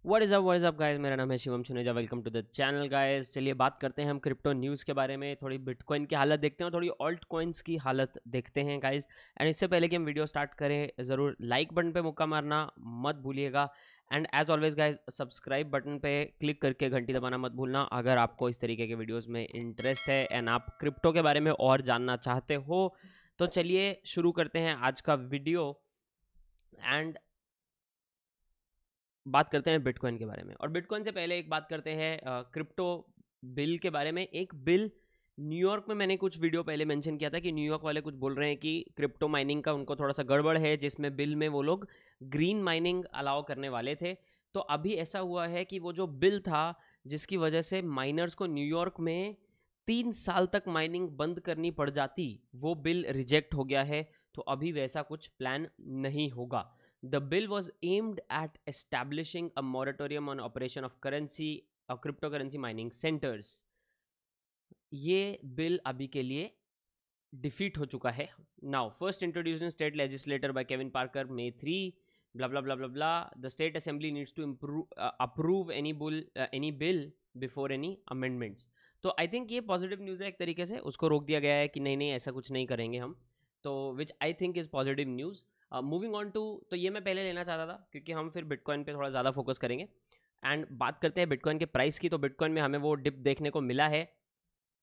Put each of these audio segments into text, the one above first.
What is up guys, मेरा नाम है Shivam Chuneja. Welcome to the channel guys. चलिए बात करते हैं हम क्रिप्टो न्यूज़ के बारे में, थोड़ी बिटकॉइन की हालत देखते हैं और थोड़ी ऑल्ट कॉइन्स की हालत देखते हैं गाइस। एंड इससे पहले कि हम वीडियो स्टार्ट करें, ज़रूर लाइक बटन पे मुक्का मारना मत भूलिएगा। And as always guys, subscribe button पे क्लिक करके घंटी दबाना मत भूलना अगर आपको इस तरीके के वीडियोज़ में इंटरेस्ट है एंड आप क्रिप्टो के बारे में और जानना चाहते हो। तो चलिए शुरू करते हैं आज का वीडियो एंड बात करते हैं बिटकॉइन के बारे में। और बिटकॉइन से पहले एक बात करते हैं क्रिप्टो बिल के बारे में। एक बिल न्यूयॉर्क में, मैंने कुछ वीडियो पहले मेंशन किया था कि न्यूयॉर्क वाले कुछ बोल रहे हैं कि क्रिप्टो माइनिंग का उनको थोड़ा सा गड़बड़ है, जिसमें बिल में वो लोग ग्रीन माइनिंग अलाउ करने वाले थे। तो अभी ऐसा हुआ है कि वो जो बिल था जिसकी वजह से माइनर्स को न्यूयॉर्क में 3 साल तक माइनिंग बंद करनी पड़ जाती, वो बिल रिजेक्ट हो गया है। तो अभी वैसा कुछ प्लान नहीं होगा। The bill was aimed at establishing a moratorium on operation of cryptocurrency mining centers. ये बिल अभी के लिए डिफीट हो चुका है। Now first introduce in state legislator by Kevin Parker May 3 blah blah blah blah blah. The state assembly needs to approve any bill before any amendments. तो I think ये पॉजिटिव न्यूज़ है एक तरीके से। उसको रोक दिया गया है कि नहीं नहीं ऐसा कुछ नहीं करेंगे हम, तो which I think is positive news. Moving on to, तो ये मैं पहले लेना चाहता था क्योंकि हम फिर बिटकॉइन पे थोड़ा ज़्यादा फोकस करेंगे। एंड बात करते हैं बिटकॉइन के प्राइस की। तो बिटकॉइन में हमें वो डिप देखने को मिला है।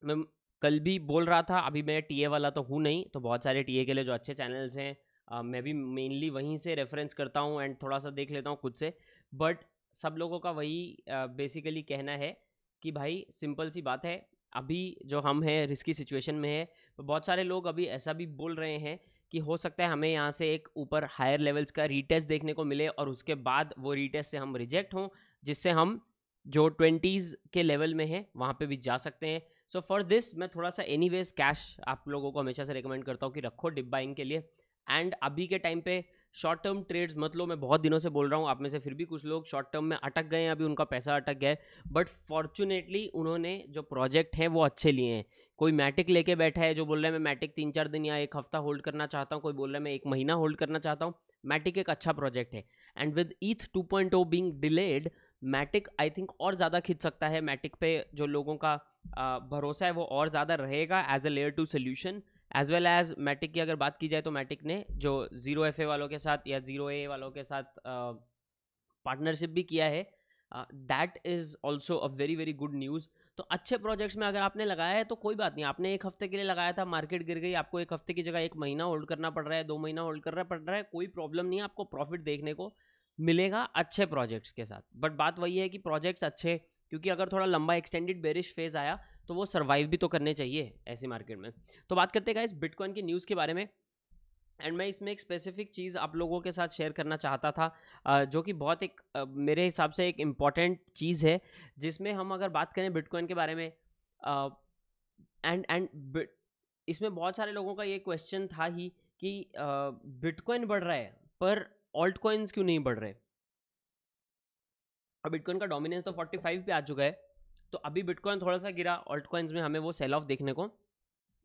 मैं कल भी बोल रहा था, अभी मैं टीए वाला तो हूँ नहीं, तो बहुत सारे टीए के लिए जो अच्छे चैनल्स हैं मैं भी मेनली वहीं से रेफरेंस करता हूँ एंड थोड़ा सा देख लेता हूँ खुद से। बट सब लोगों का वही बेसिकली कहना है कि भाई सिंपल सी बात है, अभी जो हम हैं रिस्की सिचुएशन में है। तो बहुत सारे लोग अभी ऐसा भी बोल रहे हैं कि हो सकता है हमें यहाँ से एक ऊपर हायर लेवल्स का रीटेस्ट देखने को मिले और उसके बाद वो रीटेस्ट से हम रिजेक्ट हों, जिससे हम जो 20s के लेवल में है वहाँ पे भी जा सकते हैं। सो फॉर दिस मैं थोड़ा सा एनीवेज कैश आप लोगों को हमेशा से रिकमेंड करता हूँ कि रखो डिप बाइंग के लिए। एंड अभी के टाइम पे शॉर्ट टर्म ट्रेड्स मत लो। मैं बहुत दिनों से बोल रहा हूँ, आप में से फिर भी कुछ लोग शॉर्ट टर्म में अटक गए हैं, अभी उनका पैसा अटक गया है। बट फॉर्चुनेटली उन्होंने जो प्रोजेक्ट हैं वो अच्छे लिए हैं। कोई मैटिक लेके बैठा है जो बोल रहा है मैं मैटिक 3-4 दिन या एक हफ्ता होल्ड करना चाहता हूँ, कोई बोल रहा है मैं 1 महीना होल्ड करना चाहता हूँ। मैटिक एक अच्छा प्रोजेक्ट है। And with Eth 2.0 being delayed, Matic I think और ज़्यादा खिंच सकता है। मैटिक पे जो लोगों का भरोसा है वो और ज़्यादा रहेगा as a layer 2 solution. As well as Matic की अगर बात की जाए तो मैटिक ने जो 0FA वालों के साथ या 0A वालों के साथ पार्टनरशिप भी किया है, that is also a very very good news. तो अच्छे प्रोजेक्ट्स में अगर आपने लगाया है तो कोई बात नहीं। आपने 1 हफ्ते के लिए लगाया था, मार्केट गिर गई, आपको 1 हफ्ते की जगह 1 महीना होल्ड करना पड़ रहा है, 2 महीना होल्ड करना पड़ रहा है, कोई प्रॉब्लम नहीं है, आपको प्रॉफिट देखने को मिलेगा अच्छे प्रोजेक्ट्स के साथ। बट बात वही है कि प्रोजेक्ट्स अच्छे, क्योंकि अगर थोड़ा लंबा एक्सटेंडेड बेरिश फेज आया तो वो सर्वाइव भी तो करने चाहिए ऐसी मार्केट में। तो बात करते हैं गाइस बिटकॉइन की न्यूज़ के बारे में। एंड मैं इसमें एक स्पेसिफिक चीज़ आप लोगों के साथ शेयर करना चाहता था, जो कि बहुत एक मेरे हिसाब से एक इम्पॉर्टेंट चीज़ है, जिसमें हम अगर बात करें बिटकॉइन के बारे में। एंड इसमें बहुत सारे लोगों का ये क्वेश्चन था ही कि बिटकॉइन बढ़ रहा है पर ऑल्ट कॉइन्स क्यों नहीं बढ़ रहे। और बिटकॉइन का डोमिनेंस तो 45 पे आ चुका है, तो अभी बिटकॉइन थोड़ा सा गिरा, ऑल्ट कॉइन्स में हमें वो सेल ऑफ देखने को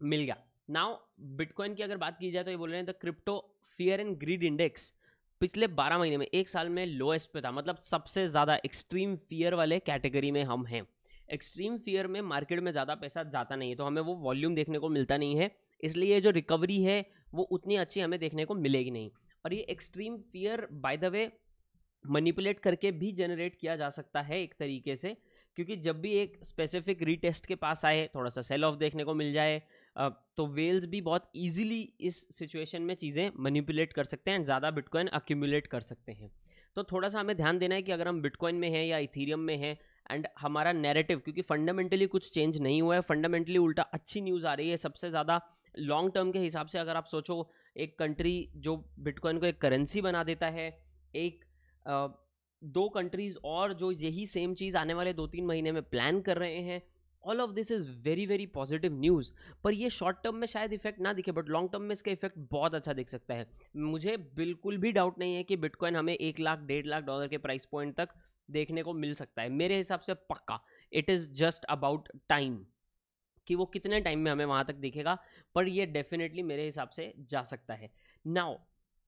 मिल गया। नाउ बिटकॉइन की अगर बात की जाए तो ये बोल रहे हैं the crypto fear and greed index पिछले 12 महीने में 1 साल में लोएस्ट पे था। मतलब सबसे ज़्यादा एक्सट्रीम फियर वाले कैटेगरी में हम हैं। एक्सट्रीम फियर में मार्केट में ज़्यादा पैसा जाता नहीं है, तो हमें वो वॉल्यूम देखने को मिलता नहीं है, इसलिए जो रिकवरी है वो उतनी अच्छी हमें देखने को मिलेगी नहीं। और ये extreme fear bye the way manipulate करके भी जनरेट किया जा सकता है एक तरीके से, क्योंकि जब भी एक स्पेसिफिक रीटेस्ट के पास आए, थोड़ा सा सेल ऑफ देखने को मिल जाए, तो वेल्स भी बहुत इजीली इस सिचुएशन में चीज़ें मैनिपुलेट कर सकते हैं, ज़्यादा बिटकॉइन अक्यूमुलेट कर सकते हैं। तो थोड़ा सा हमें ध्यान देना है कि अगर हम बिटकॉइन में हैं या इथीरियम में हैं, एंड हमारा नैरेटिव, क्योंकि फंडामेंटली कुछ चेंज नहीं हुआ है, फंडामेंटली उल्टा अच्छी न्यूज़ आ रही है। सबसे ज़्यादा लॉन्ग टर्म के हिसाब से अगर आप सोचो, एक कंट्री जो बिटकॉइन को एक करेंसी बना देता है, एक 2 कंट्रीज और जो यही सेम चीज़ आने वाले 2-3 महीने में प्लान कर रहे हैं, all of this is very very positive news. पर ये शॉर्ट टर्म में शायद इफेक्ट ना दिखे, बट लॉन्ग टर्म में इसका इफेक्ट बहुत अच्छा दिख सकता है। मुझे बिल्कुल भी डाउट नहीं है कि बिटकॉइन हमें 1 लाख 1.5 लाख डॉलर के प्राइस पॉइंट तक देखने को मिल सकता है। मेरे हिसाब से पक्का it is just about time कि वो कितने टाइम में हमें वहाँ तक दिखेगा, पर ये डेफिनेटली मेरे हिसाब से जा सकता है। नाउ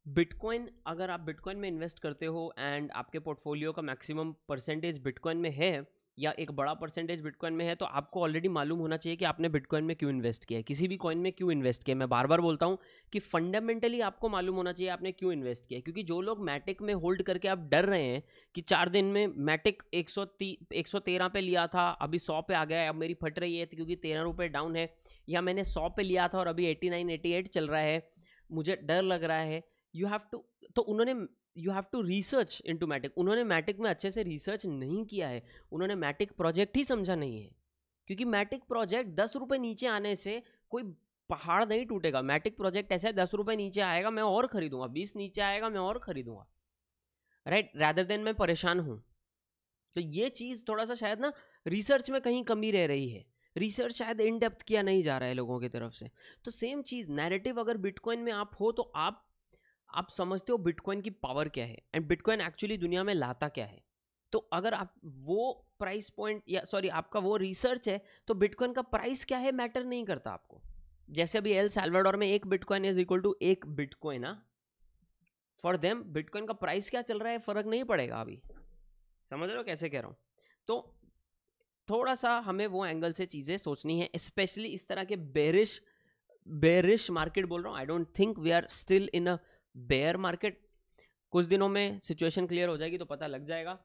बिटकॉइन, अगर आप बिटकॉइन में इन्वेस्ट करते हो एंड आपके पोर्टफोलियो का मैक्सिमम परसेंटेज बिटकॉइन में है या एक बड़ा परसेंटेज बिटकॉइन में है, तो आपको ऑलरेडी मालूम होना चाहिए कि आपने बिटकॉइन में क्यों इन्वेस्ट किया है, किसी भी कॉइन में क्यों इन्वेस्ट किया है। मैं बार बार बोलता हूँ कि फंडामेंटली आपको मालूम होना चाहिए आपने क्यों इन्वेस्ट किया है। क्योंकि जो लोग मैटिक में होल्ड करके आप डर रहे हैं कि 4 दिन में मैटिक 113 पे लिया था, अभी 100 पे आ गया है, अब मेरी फट रही है क्योंकि 13 रुपये डाउन है, या मैंने 100 पे लिया था और अभी 89 88 चल रहा है, मुझे डर लग रहा है, यू हैव टू, तो उन्होंने you have to research into Matic. उन्होंने मैटिक में अच्छे से रिसर्च नहीं किया है, उन्होंने मैटिक प्रोजेक्ट ही समझा नहीं है। क्योंकि मैटिक प्रोजेक्ट 10 रुपये नीचे आने से कोई पहाड़ नहीं टूटेगा। मैटिक प्रोजेक्ट ऐसा है 10 रुपये नीचे आएगा मैं और खरीदूंगा, 20 नीचे आएगा मैं और खरीदूंगा, राइट, रैदर देन मैं परेशान हूँ। तो ये चीज़ थोड़ा सा शायद ना रिसर्च में कहीं कमी रह रही है, रिसर्च शायद इन डेप्थ किया नहीं जा रहा है लोगों की तरफ से। तो सेम चीज़ नैरेटिव अगर बिटकॉइन में आप हो तो आप समझते हो बिटकॉइन की पावर क्या है एंड बिटकॉइन एक्चुअली दुनिया में लाता क्या है। तो अगर आप वो प्राइस पॉइंट या सॉरी आपका वो रिसर्च है, तो बिटकॉइन का प्राइस क्या है मैटर नहीं करता आपको। जैसे अभी एल साल्वाडोर में एक बिटकॉइन इज इक्वल टू एक बिटकॉइन, फॉर देम बिटकॉइन का प्राइस क्या चल रहा है फर्क नहीं पड़ेगा। अभी समझ रहे हो कैसे कह रहा हूँ। तो थोड़ा सा हमें वो एंगल से चीज़ें सोचनी है, स्पेशली इस तरह के बेरिश मार्केट बोल रहा हूँ। I don't think we are still in a bear market. कुछ दिनों में सिचुएशन क्लियर हो जाएगी तो पता लग जाएगा।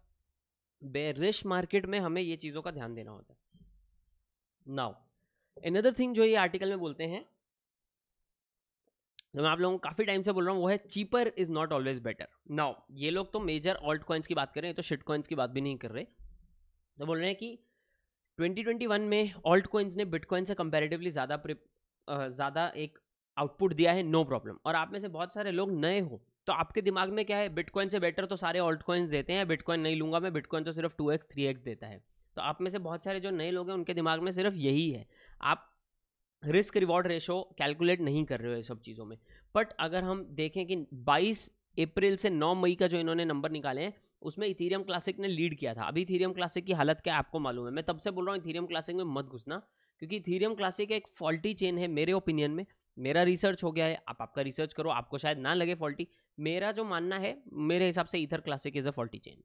बेरिश मार्केट में हमें ये चीज़ों का ध्यान देना होता है। नाउ अनदर थिंग जो ये आर्टिकल में बोलते हैं, जो मैं आप लोगों को काफ़ी टाइम से बोल रहा हूँ, वो है cheaper is not always better. Now ये लोग तो मेजर ऑल्ट कॉइन्स की बात कर रहे हैं, तो शिट कॉइन्स की बात भी नहीं कर रहे। तो बोल रहे हैं कि 2021 में ऑल्ट कॉइन्स ने बिटकॉइन से कंपैरेटिवली ज़्यादा एक आउटपुट दिया है, नो प्रॉब्लम। और आप में से बहुत सारे लोग नए हो तो आपके दिमाग में क्या है, बिटकॉइन से बेटर तो सारे ऑल्ट कॉइन्स देते हैं, बिटकॉइन नहीं लूंगा मैं, बिटकॉइन तो सिर्फ 2x 3x देता है। तो आप में से बहुत सारे जो नए लोग हैं उनके दिमाग में सिर्फ यही है, आप रिस्क रिवॉर्ड रेशो कैलकुलेट नहीं कर रहे हो ये सब चीज़ों में। बट अगर हम देखें कि 22 अप्रैल से 9 मई का जो इन्होंने नंबर निकाले हैं, उसमें इथीरियम क्लासिक ने लीड किया था। अभी इथीरियम क्लासिक की हालत क्या है आपको मालूम है। मैं तब से बोल रहा हूँ इथीरियम क्लासिक में मत घुसना, क्योंकि इथीरियम क्लासिक एक फॉल्टी चेन है मेरे ओपिनियन में। मेरा रिसर्च हो गया है, आप आपका रिसर्च करो, आपको शायद ना लगे फॉल्टी। मेरा जो मानना है, मेरे हिसाब से ether classic is a faulty chain.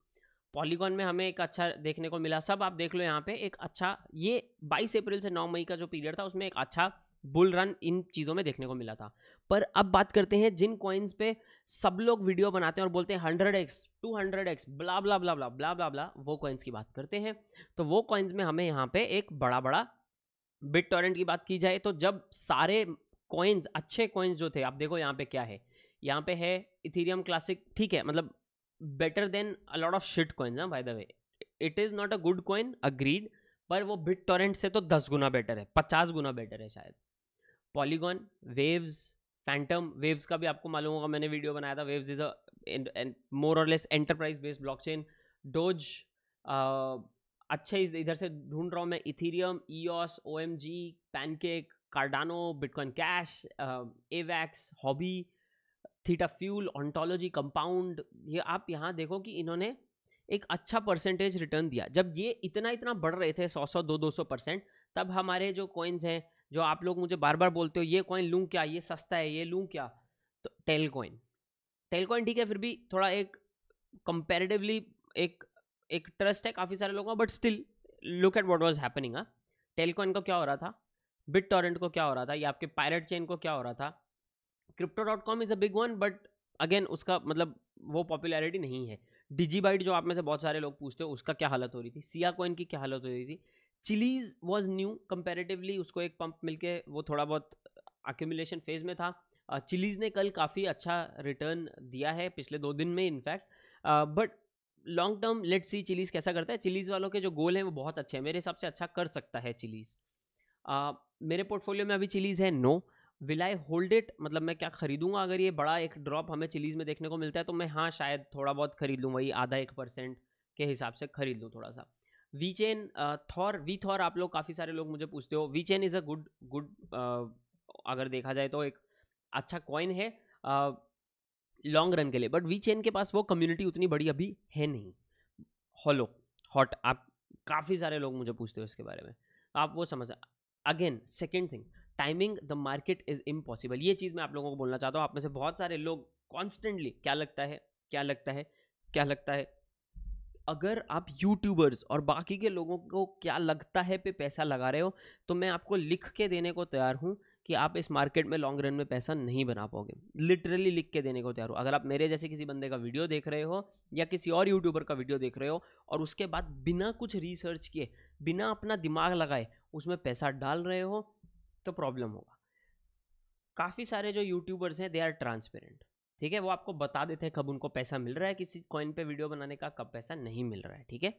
Polygon में हमें एक अच्छा देखने को मिला, सब आप देख लो यहाँ पे एक अच्छा, ये 22 अप्रैल से 9 मई का जो पीरियड था उसमें एक अच्छा बुल रन इन चीज़ों में देखने को मिला था। पर अब बात करते हैं जिन कॉइन्स पे सब लोग वीडियो बनाते हैं और बोलते हैं 100x 200x ब्ला ब्ला ब्ला ब्ला ब्ला ब्ला ब्ला, वो कॉइन्स की बात करते हैं। तो वो कॉइन्स में हमें यहाँ पे एक बड़ा बड़ा बिट टॉरेंट की बात की जाए तो जब सारे कॉइन्स, अच्छे कॉइन्स जो थे, आप देखो यहाँ पे क्या है, यहाँ पे है इथीरियम क्लासिक, ठीक है, मतलब better than a lot of shit coins. हाँ by the way, it is not a good coin, agreed, पर वो बिट टॉरेंट से तो 10 गुना बेटर है, 50 गुना बेटर है शायद। पॉलीगॉन, वेव्स, फैंटम, वेव्स का भी आपको मालूम होगा, मैंने वीडियो बनाया था। वेव्स इज अ मोर और less enterprise based blockchain. Doge, अच्छे इधर से ढूंढ रहा हूँ मैं, Ethereum, EOS, OMG, Pancake, Cardano, Bitcoin Cash, Avax, hobby, Theta Fuel, Ontology, Compound. ये आप यहाँ देखो कि इन्होंने एक अच्छा परसेंटेज रिटर्न दिया। जब ये इतना इतना बढ़ रहे थे 100 200%, तब हमारे जो कॉइन्स हैं, जो आप लोग मुझे बार बार बोलते हो ये कॉइन लूँ क्या, ये सस्ता है, ये लूँ क्या, तो टेल कॉइन ठीक है, फिर भी थोड़ा एक कंपैरेटिवली एक एक ट्रस्ट है काफ़ी सारे लोगों का, but still look at what was happening. Telcoin को क्या हो रहा था, बिट टॉरेंट को क्या हो रहा था, या आपके पायरेट चेन को क्या हो रहा था। Crypto.com is a big one, but again उसका मतलब वो पॉपुलैरिटी नहीं है। डिजीबाइट जो आप में से बहुत सारे लोग पूछते हो, उसका क्या हालत हो रही थी, सिया कॉइन की क्या हालत हो रही थी। चिलीज वॉज न्यू कंपेरेटिवली, उसको एक पंप मिलके वो थोड़ा बहुत एक्यूमुलेशन फेज में था। चिलीज ने कल काफ़ी अच्छा रिटर्न दिया है पिछले 2 दिन में in fact, but long term let's see chillies कैसा करता है। चिलीज वालों के जो गोल हैं वो बहुत अच्छे हैं, मेरे हिसाब से अच्छा कर सकता है चिलीज। मेरे पोर्टफोलियो में अभी चिलीज है, no. Will I hold it, मतलब मैं क्या खरीदूंगा अगर ये बड़ा एक ड्रॉप हमें चिलीज में देखने को मिलता है, तो मैं हाँ शायद थोड़ा बहुत खरीद लूँ, वही आधा 1% के हिसाब से खरीद लूँ थोड़ा सा। वी चेन, थॉर आप लोग काफ़ी सारे लोग मुझे पूछते हो। VeChain is a good अगर देखा जाए तो एक अच्छा कॉइन है लॉन्ग रन के लिए, बट वी चेन के पास वो कम्युनिटी उतनी बड़ी अभी है नहीं। हॉट आप काफ़ी सारे लोग मुझे पूछते हो इसके बारे में, आप वो समझ। Again second thing, timing the market is impossible. ये चीज़ मैं आप लोगों को बोलना चाहता हूँ। आप में से बहुत सारे लोग कॉन्स्टेंटली क्या लगता है, क्या लगता है, क्या लगता है। अगर आप यूट्यूबर्स और बाकी के लोगों को क्या लगता है पे पैसा लगा रहे हो, तो मैं आपको लिख के देने को तैयार हूँ कि आप इस मार्केट में लॉन्ग रन में पैसा नहीं बना पाओगे। लिटरली लिख के देने को तैयार हो। अगर आप मेरे जैसे किसी बंदे का वीडियो देख रहे हो या किसी और यूट्यूबर का वीडियो देख रहे हो और उसके बाद बिना कुछ रिसर्च किए, बिना अपना दिमाग लगाए उसमें पैसा डाल रहे हो, तो प्रॉब्लम होगा। काफ़ी सारे जो यूट्यूबर्स हैं दे आर ट्रांसपेरेंट, ठीक है, वो आपको बता देते हैं कब उनको पैसा मिल रहा है किसी कॉइन पे वीडियो बनाने का, कब पैसा नहीं मिल रहा है, ठीक है।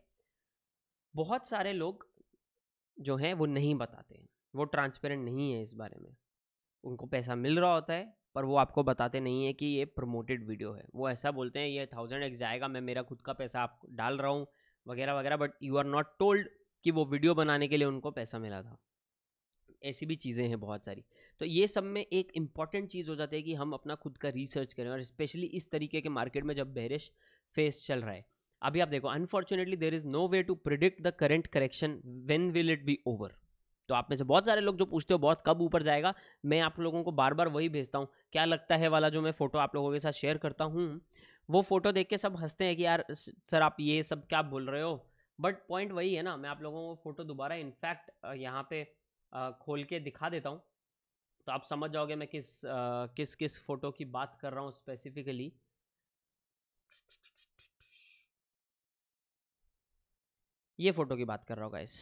बहुत सारे लोग जो हैं वो नहीं बताते हैं, वो ट्रांसपेरेंट नहीं है इस बारे में। उनको पैसा मिल रहा होता है पर वो आपको बताते नहीं है कि ये प्रमोटेड वीडियो है। वो ऐसा बोलते हैं ये 1000x जाएगा, मैं मेरा खुद का पैसा आप डाल रहा हूँ वगैरह वगैरह, but you are not told कि वो वीडियो बनाने के लिए उनको पैसा मिला था। ऐसी भी चीज़ें हैं बहुत सारी। तो ये सब में एक इंपॉर्टेंट चीज़ हो जाती है कि हम अपना खुद का रिसर्च करें, और स्पेशली इस तरीके के मार्केट में जब बेरिश फेस चल रहा है। अभी आप देखो, unfortunately there is no way to predict the current correction, when will it be over. तो आप में से बहुत सारे लोग जो पूछते हो बहुत कब ऊपर जाएगा, मैं आप लोगों को बार बार वही भेजता हूँ, क्या लगता है वाला जो मैं फोटो आप लोगों के साथ शेयर करता हूँ। वो फोटो देख के सब हंसते हैं कि यार सर आप ये सब क्या बोल रहे हो, बट पॉइंट वही है ना। मैं आप लोगों को फोटो दोबारा इनफैक्ट यहाँ पे खोल के दिखा देता हूँ, तो आप समझ जाओगे मैं किस किस फोटो की बात कर रहा हूँ स्पेसिफिकली। ये फोटो की बात कर रहा हूँ गाइस।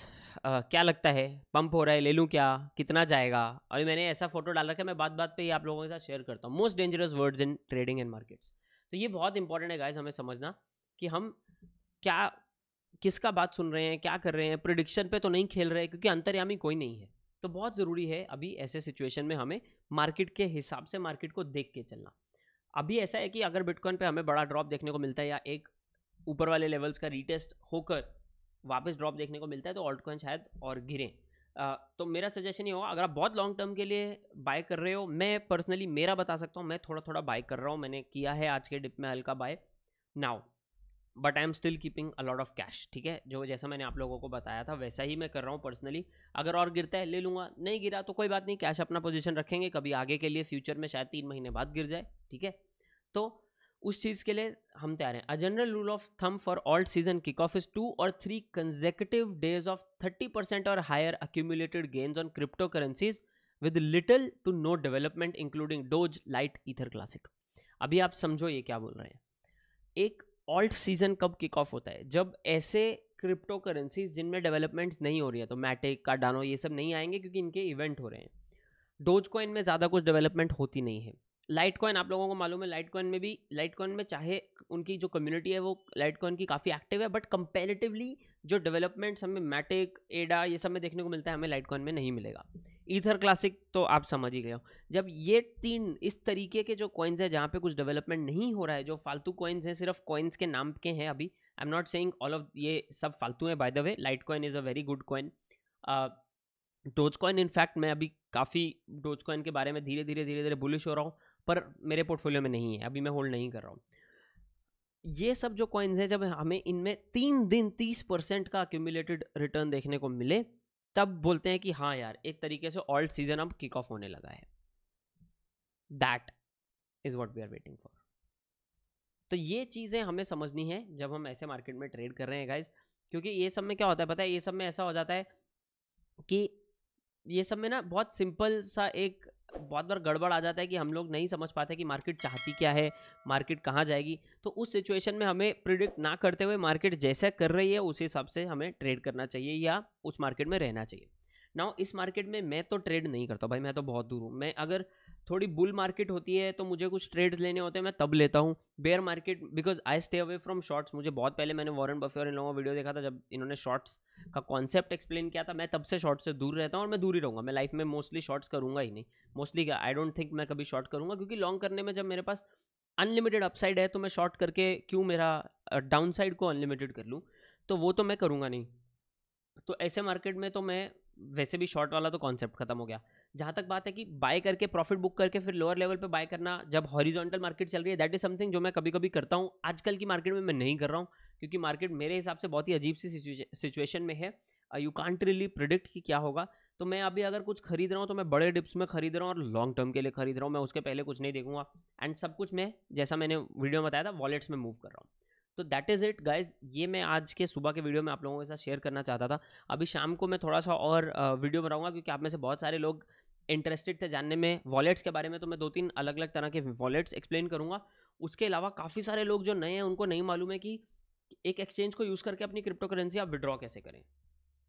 क्या लगता है, पंप हो रहा है, ले लूँ क्या, कितना जाएगा। और मैंने ऐसा फोटो डाल रखा है, मैं बात बात पे ही आप लोगों के साथ शेयर करता हूँ। Most dangerous words in trading and markets. तो ये बहुत इंपॉर्टेंट है गाइस हमें समझना कि हम क्या किसका बात सुन रहे हैं, क्या कर रहे हैं। प्रिडिक्शन पे तो नहीं खेल रहे, क्योंकि अंतर्यामी कोई नहीं है। तो बहुत ज़रूरी है अभी ऐसे सिचुएशन में हमें मार्केट के हिसाब से मार्केट को देख के चलना। अभी ऐसा है कि अगर बिटकॉइन पे हमें बड़ा ड्रॉप देखने को मिलता है या एक ऊपर वाले लेवल्स का रीटेस्ट होकर वापस ड्रॉप देखने को मिलता है, तो ऑल्ट कॉइन शायद और गिरें। तो मेरा सजेशन ये होगा, अगर आप बहुत लॉन्ग टर्म के लिए बाय कर रहे हो, मैं पर्सनली मेरा बता सकता हूँ, मैं थोड़ा थोड़ा बाय कर रहा हूँ। मैंने किया है आज के डिप में हल्का buy now, but I am still keeping a lot of cash, ठीक है। जो जैसा मैंने आप लोगों को बताया था वैसा ही मैं कर रहा हूँ पर्सनली। अगर और गिरता है ले लूँगा, नहीं गिरा तो कोई बात नहीं, कैश अपना पोजीशन रखेंगे, कभी आगे के लिए फ्यूचर में शायद 3 महीने बाद गिर जाए, ठीक है। तो उस चीज़ के लिए हम तैयार हैं। A general rule of thumb for alt season kick off is 2 or 3 consecutive days of 30% or higher accumulated gains on cryptocurrencies with little to no development including Doge, Lite, Ether Classic। अभी आप समझो ये क्या बोल रहे हैं। एक alt season कब किक ऑफ होता है, जब ऐसे क्रिप्टो करेंसीज जिनमें डेवलपमेंट्स नहीं हो रही है, तो मैटिक, कार्डानो ये सब नहीं आएंगे क्योंकि इनके इवेंट हो रहे हैं। डोज कॉइन में ज़्यादा कुछ डेवलपमेंट होती नहीं है। लाइट कॉइन आप लोगों को मालूम है, लाइट कॉइन में चाहे उनकी जो कम्युनिटी है वो लाइट कॉइन की काफ़ी एक्टिव है, बट कंपैरेटिवली जो डेवलपमेंट्स हमें मैटिक, एडा ये सब में देखने को मिलता है, हमें लाइट कॉइन में नहीं मिलेगा। ईथर क्लासिक तो आप समझ ही गए हो। जब ये 3 इस तरीके के जो कॉइन्स है जहाँ पे कुछ डेवलपमेंट नहीं हो रहा है, जो फालतू कॉइन्स हैं, सिर्फ कॉइन्स के नाम के हैं अभी। I am not saying all of ये सब फालतू है, bye the way light coin is a very good coin. Dose coin in fact मैं अभी काफ़ी डोज कॉइन के बारे में धीरे धीरे बुलिश हो रहा हूँ, पर मेरे पोर्टफोलियो में नहीं है, अभी मैं होल्ड नहीं कर रहा हूँ। ये सब जो कॉइन्स हैं, जब हमें इनमें 3 दिन 30% का अक्यूमुलेटेड रिटर्न देखने को मिले, तब बोलते हैं कि हाँ यार एक तरीके से ऑल्ट सीजन अब किक ऑफ होने लगा है। That is what we are waiting for. तो ये चीज़ें हमें समझनी है जब हम ऐसे मार्केट में ट्रेड कर रहे हैं गाइज, क्योंकि ये सब में क्या होता है पता है, ये सब में ऐसा हो जाता है कि ये सब में ना बहुत सिंपल सा एक बहुत बार गड़बड़ आ जाता है कि हम लोग नहीं समझ पाते कि मार्केट चाहती क्या है, मार्केट कहाँ जाएगी। तो उस सिचुएशन में हमें प्रिडिक्ट ना करते हुए मार्केट जैसा कर रही है उस हिसाब से हमें ट्रेड करना चाहिए या उस मार्केट में रहना चाहिए। नाउ इस मार्केट में मैं तो ट्रेड नहीं करता भाई, मैं तो बहुत दूर हूँ। मैं अगर थोड़ी बुल मार्केट होती है तो मुझे कुछ ट्रेड्स लेने होते हैं, मैं तब लेता हूँ। Bear market because I stay away from shorts. मुझे बहुत पहले मैंने वॉरेन बफे और इन लोगों का वीडियो देखा था जब इन्होंने शॉर्ट्स का कॉन्सेप्ट एक्सप्लेन किया था। मैं तब से शॉर्ट्स से दूर रहता हूँ और मैं दूर ही रहूँगा। मैं लाइफ में मोस्टली शॉर्ट्स करूँगा ही नहीं। मोस्टली क्या, आई डोंट थिंक मैं कभी शॉर्ट करूँगा, क्योंकि लॉन्ग करने में जब मेरे पास अनलिमिटेड अपसाइड है तो मैं शॉर्ट करके क्यों मेरा डाउन साइड को अनलिमिटेड कर लूँ, तो वो तो मैं करूँगा नहीं। तो ऐसे मार्केट में तो मैं वैसे भी शॉर्ट वाला तो कॉन्सेप्ट खत्म हो गया। जहाँ तक बात है कि बाय करके प्रॉफिट बुक करके फिर लोअर लेवल पे बाय करना जब हॉरिजॉन्टल मार्केट चल रही है, दैट इज समथिंग जो मैं कभी कभी करता हूँ। आजकल की मार्केट में मैं नहीं कर रहा हूँ, क्योंकि मार्केट मेरे हिसाब से बहुत ही अजीब सी सिचुएशन में है। यू कांट रियली प्रिडिक्ट कि क्या होगा। तो मैं अभी अगर कुछ खरीद रहा हूँ तो मैं बड़े डिप्स में खरीद रहा हूँ और लॉन्ग टर्म के लिए खरीद रहा हूँ, मैं उसके पहले कुछ नहीं देखूंगा। एंड सब कुछ मैं, जैसा मैंने वीडियो में बताया था, वॉलेट्स में मूव कर रहा हूँ। तो दैट इज़ इट गाइज, ये मैं आज के सुबह के वीडियो में आप लोगों के साथ शेयर करना चाहता था। अभी शाम को मैं थोड़ा सा और वीडियो बनाऊंगा, क्योंकि आप में से बहुत सारे लोग इंटरेस्टेड थे जानने में वॉलेट्स के बारे में, तो मैं 2-3 अलग अलग तरह के वॉलेट्स एक्सप्लेन करूंगा। उसके अलावा काफ़ी सारे लोग जो नए हैं उनको नहीं मालूम है कि एक एक्सचेंज को यूज़ करके अपनी क्रिप्टो करेंसी आप विड्रॉ कैसे करें,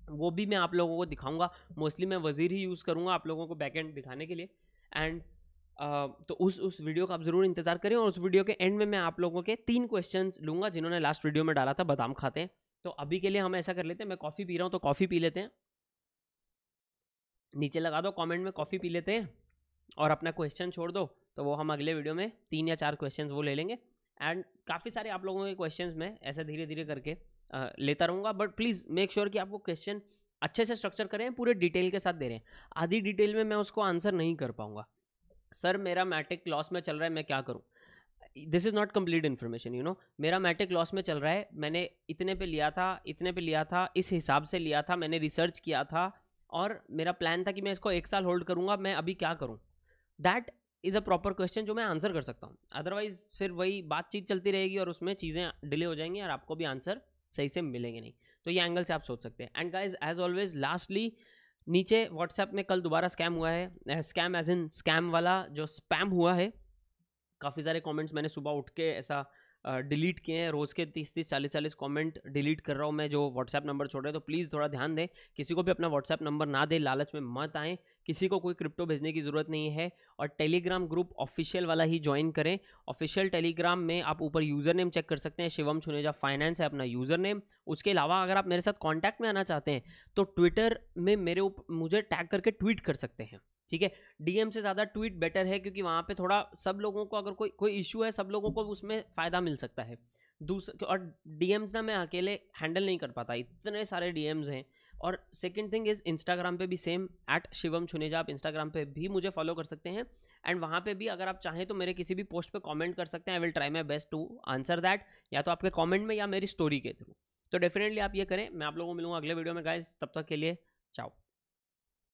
वो भी मैं आप लोगों को दिखाऊंगा। मोस्टली मैं वजीर ही यूज़ करूंगा आप लोगों को बैकएंड दिखाने के लिए। एंड तो उस वीडियो का आप ज़रूर इंतजार करें, और उस वीडियो के एंड में मैं आप लोगों के 3 क्वेश्चंस लूँगा जिन्होंने लास्ट वीडियो में डाला था बादाम खाते हैं। तो अभी के लिए हम ऐसा कर लेते हैं, मैं कॉफ़ी पी रहा हूँ तो कॉफ़ी पी लेते हैं, नीचे लगा दो कमेंट में कॉफ़ी पी लेते हैं, और अपना क्वेश्चन छोड़ दो, तो वो हम अगले वीडियो में 3 या 4 क्वेश्चन वो ले लेंगे। एंड काफ़ी सारे आप लोगों के क्वेश्चंस मैं ऐसे धीरे धीरे करके लेता रहूँगा, बट प्लीज़ मेक श्योर कि आपको क्वेश्चन अच्छे से स्ट्रक्चर करें, पूरे डिटेल के साथ दे रहे हैं। आधी डिटेल में मैं उसको आंसर नहीं कर पाऊंगा। सर मेरा मैट्रिक लॉस में चल रहा है, मैं क्या करूं? This is not complete information, you know. मेरा मैट्रिक लॉस में चल रहा है, मैंने इतने पे लिया था, इतने पे लिया था, इस हिसाब से लिया था, मैंने रिसर्च किया था, और मेरा प्लान था कि मैं इसको 1 साल होल्ड करूंगा, मैं अभी क्या करूं? That is a proper question जो मैं आंसर कर सकता हूँ। अदरवाइज फिर वही बातचीत चलती रहेगी और उसमें चीज़ें डिले हो जाएंगी और आपको भी आंसर सही से मिलेंगे नहीं। तो ये एंगल से आप सोच सकते हैं। And guys as always lastly, नीचे व्हाट्सएप में कल दोबारा स्कैम हुआ है, स्कैम एज इन स्कैम वाला जो स्पैम हुआ है, काफ़ी सारे कमेंट्स मैंने सुबह उठ के ऐसा डिलीट किए हैं। रोज़ के 30-30 40-40 कमेंट डिलीट कर रहा हूँ मैं जो व्हाट्सएप नंबर छोड़ रहे हैं। तो प्लीज़ थोड़ा ध्यान दें, किसी को भी अपना व्हाट्सएप नंबर ना दें, लालच में मत आएँ, किसी को कोई क्रिप्टो भेजने की ज़रूरत नहीं है। और टेलीग्राम ग्रुप ऑफिशियल वाला ही ज्वाइन करें। ऑफिशियल टेलीग्राम में आप ऊपर यूज़र नेम चेक कर सकते हैं, शिवम छुनेजा फाइनेंस है अपना यूज़र नेम। उसके अलावा अगर आप मेरे साथ कॉन्टैक्ट में आना चाहते हैं तो ट्विटर में मुझे टैग करके ट्वीट कर सकते हैं, ठीक है। डीएम से ज़्यादा ट्वीट बेटर है, क्योंकि वहाँ पे थोड़ा सब लोगों को अगर कोई इशू है, सब लोगों को उसमें फ़ायदा मिल सकता है। और डीएम्स ना मैं अकेले हैंडल नहीं कर पाता, इतने सारे डीएम्स हैं। और सेकंड थिंग इज़ इंस्टाग्राम पे भी सेम @शिवम छुनेजा, आप इंस्टाग्राम पे भी मुझे फॉलो कर सकते हैं। एंड वहाँ पे भी अगर आप चाहें तो मेरे किसी भी पोस्ट पे कमेंट कर सकते हैं। I will try my best to answer that, या तो आपके कमेंट में या मेरी स्टोरी के थ्रू। तो डेफिनेटली आप ये करें। मैं आप लोगों को मिलूंगा अगले वीडियो में गाइस, तब तक के लिए चाओ।